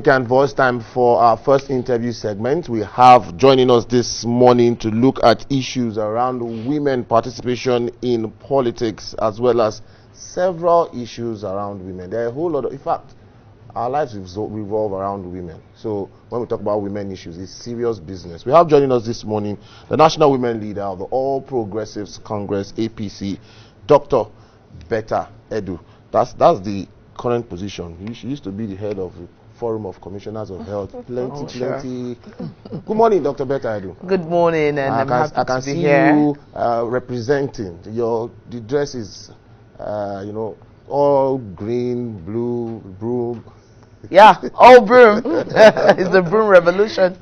And voice time for our first interview segment. We have joining us this morning to look at issues around women participation in politics, as well as several issues around women. There are a whole lot of, in fact, our lives revolve around women. So when we talk about women issues, it's serious business. We have joining us this morning the National Women Leader of the All Progressives Congress, APC, Dr. Betta Edu. That's the current position. She used to be the head of the Forum of Commissioners of Health. Plenty. Good morning, Dr. Betta Edu. Good morning, and I'm happy to be here. I can see you representing. The dress is, all green, blue, broom. Yeah, all broom. It's the broom revolution.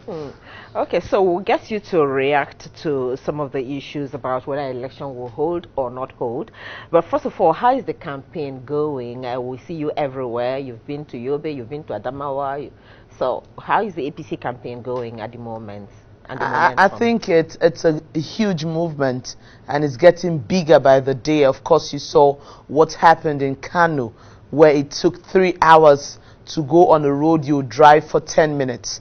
Okay, so we'll get you to react to some of the issues about whether election will hold or not hold. But first of all, how is the campaign going? We see you everywhere. You've been to Yobe, you've been to Adamawa. So how is the APC campaign going at the moment? I think it's a huge movement, and it's getting bigger by the day. Of course, you saw what happened in Kano, where it took 3 hours to go on a road you drive for 10 minutes.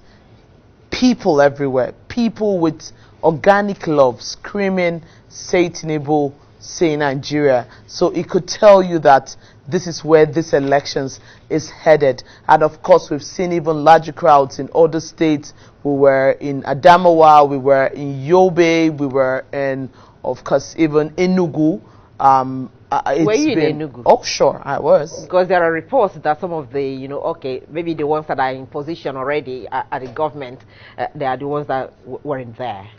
People everywhere, people with organic love, screaming, say Tinubu, say Nigeria. So it could tell you that this is where this elections is headed. And of course, we've seen even larger crowds in other states. We were in Adamawa, we were in Yobe, we were in, of course, even Enugu. Were you in Enugu? Oh, sure, I was. Because there are reports that some of the, maybe the ones that are in position already at the government, they are the ones that weren't there.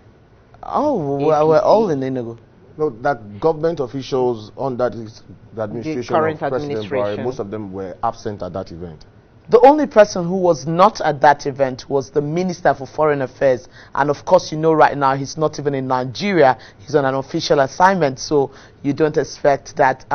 Oh, well, we're all in Enugu. No, that government officials on that the administration, the current of President administration. Buhari, most of them were absent at that event. The only person who was not at that event was the Minister for Foreign Affairs. And of course, right now he's not even in Nigeria. He's on an official assignment. So you don't expect that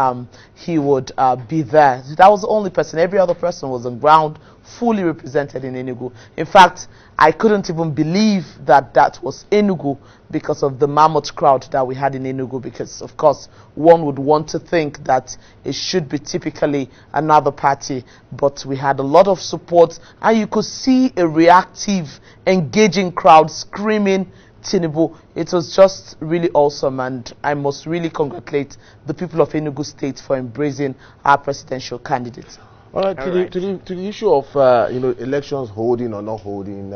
he would be there. That was the only person. Every other person was on ground, fully represented in Enugu. In fact, I couldn't even believe that that was Enugu because of the mammoth crowd that we had in Enugu, because of course one would want to think that it should be typically another party, but we had a lot of support, and you could see a reactive, engaging crowd screaming Tinubu. It was just really awesome, and I must really congratulate the people of Enugu State for embracing our presidential candidate. All right, to the issue of elections holding or not holding,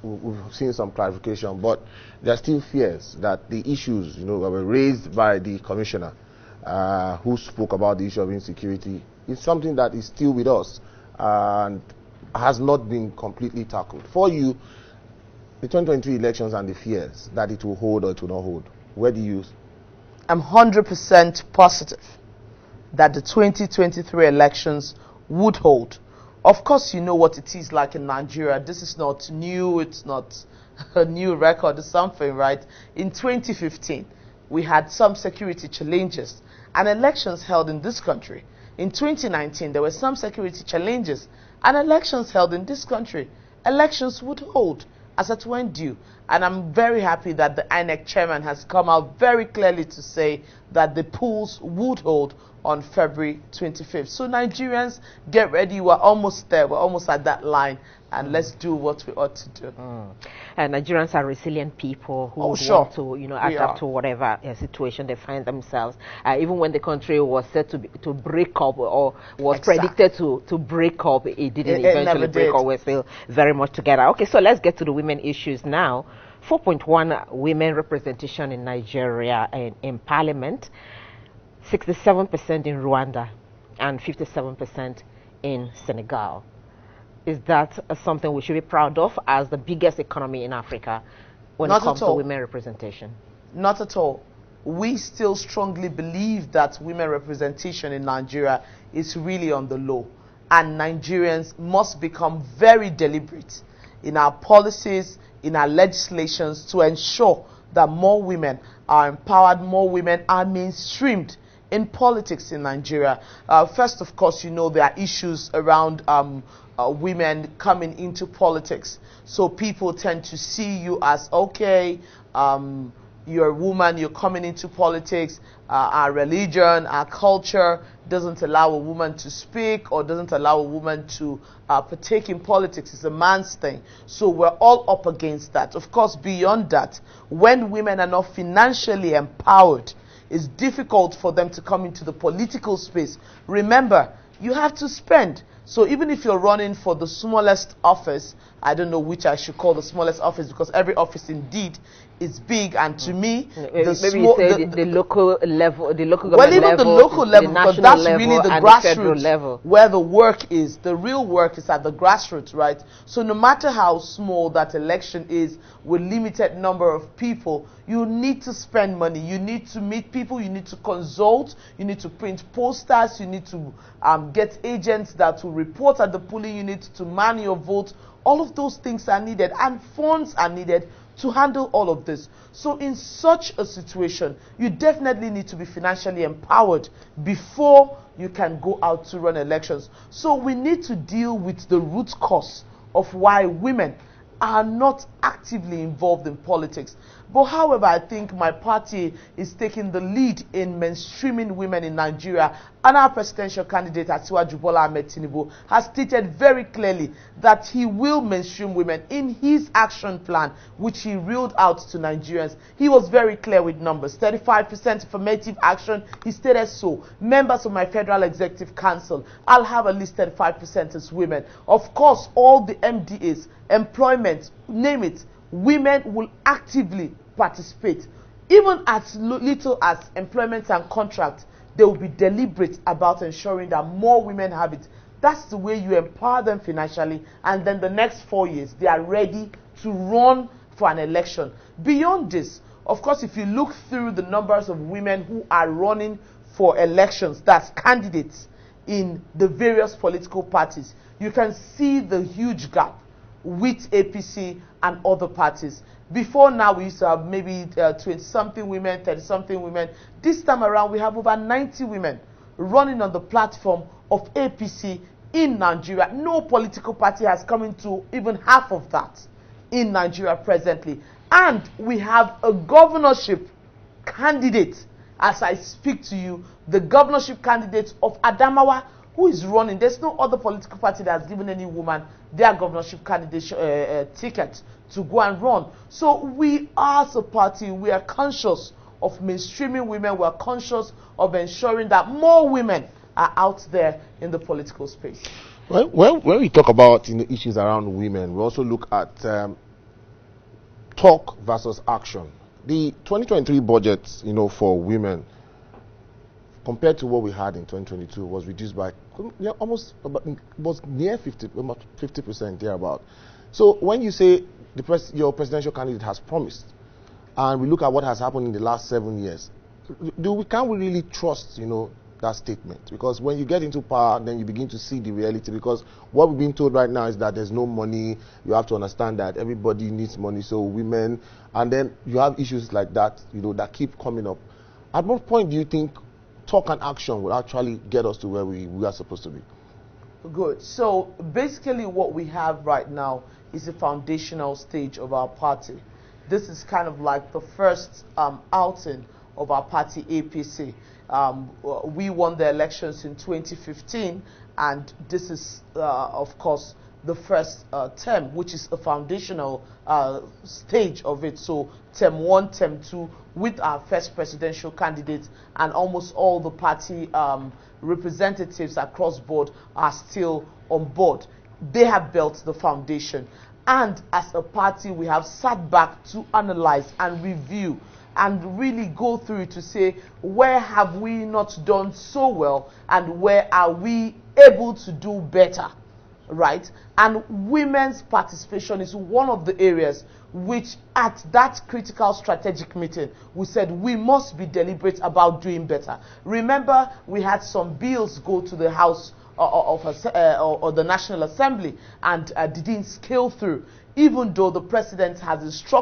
we've seen some clarification, but there are still fears that the issues that were raised by the commissioner who spoke about the issue of insecurity is something that is still with us and has not been completely tackled. For you, the 2023 elections and the fears that it will hold or it will not hold, where do you? I'm 100% positive that the 2023 elections would hold. Of course, you know what it is like in Nigeria. This is not new. It's not a new record or something, right? In 2015, we had some security challenges and elections held in this country. In 2019, there were some security challenges and elections held in this country. Elections would hold as it went due. And I'm very happy that the INEC chairman has come out very clearly to say that the polls would hold on February 25th. So Nigerians, get ready. We're almost there. We're almost at that line. And let's do what we ought to do. And Nigerians are resilient people who want to, adapt to whatever situation they find themselves. Even when the country was set to break up or was predicted to break up, it didn't eventually break up. We're still very much together. Okay, so let's get to the women issues now. 4.1 women representation in Nigeria and in parliament, 67% in Rwanda, and 57% in Senegal. Is that something we should be proud of as the biggest economy in Africa when it comes to women representation? Not at all. We still strongly believe that women representation in Nigeria is really on the low. And Nigerians must become very deliberate in our policies, in our legislations to ensure that more women are empowered, more women are mainstreamed in politics in Nigeria. First, of course, there are issues around women coming into politics. So people tend to see you as, okay, you're a woman, you're coming into politics, our religion, our culture doesn't allow a woman to speak or doesn't allow a woman to partake in politics. It's a man's thing. So we're all up against that. Of course, beyond that, when women are not financially empowered, it's difficult for them to come into the political space. Remember, you have to spend. So even if you're running for the smallest office, I don't know which I should call the smallest office, because every office indeed is big, and to me, the local level, the local government well, even the local level, because that's really the grassroots level where the work is. The real work is at the grassroots, right? So no matter how small that election is, with limited number of people, you need to spend money. You need to meet people. You need to consult. You need to print posters. You need to get agents that will report at the polling unit to man your vote. All of those things are needed, and funds are needed to handle all of this. So in such a situation, you definitely need to be financially empowered before you can go out to run elections. So we need to deal with the root cause of why women are not actively involved in politics. But however, I think my party is taking the lead in mainstreaming women in Nigeria, and our presidential candidate Asiwaju Bola Ahmed Tinubu has stated very clearly that he will mainstream women in his action plan, which he reeled out to Nigerians. He was very clear with numbers. 35% affirmative action, he stated so. Members of my Federal Executive Council, I'll have at least 35% as women. Of course, all the MDAs, employment, name it, women will actively participate. Even as little as employment and contract, they will be deliberate about ensuring that more women have it. That's the way you empower them financially, and then the next 4 years, they are ready to run for an election. Beyond this, of course, if you look through the numbers of women who are running for elections, that's candidates in the various political parties, you can see the huge gap with APC and other parties. Before now, we used to have maybe 20-something women, 30-something women. This time around, we have over 90 women running on the platform of APC in Nigeria. No political party has come into even half of that in Nigeria presently. And we have a governorship candidate, as I speak to you, the governorship candidate of Adamawa, who is running. There's no other political party that has given any woman their governorship candidate ticket to go and run. So we as a party, we are conscious of mainstreaming women. We are conscious of ensuring that more women are out there in the political space. Well, when we talk about issues around women, we also look at talk versus action. The 2023 budget, for women, compared to what we had in 2022, was reduced by almost was near 50% thereabout. So when you say your presidential candidate has promised, and we look at what has happened in the last 7 years, can we really trust that statement? Because when you get into power, then you begin to see the reality. Because what we're being told right now is that there's no money. You have to understand that everybody needs money, so women, and then you have issues like that, that keep coming up. At what point do you think talk and action will actually get us to where we are supposed to be? Good. So basically what we have right now is a foundational stage of our party. This is kind of like the first outing of our party, APC. We won the elections in 2015, and this is, of course, the first Ntem, which is a foundational stage of it. So Ntem 1, Ntem 2, with our first presidential candidate, and almost all the party representatives across board are still on board. They have built the foundation. And as a party, we have sat back to analyze and review and really go through to say, where have we not done so well, and where are we able to do better? Right? And women's participation is one of the areas which, at that critical strategic meeting, we said we must be deliberate about doing better. Remember, we had some bills go to the House or the National Assembly and didn't scale through, even though the president has instructed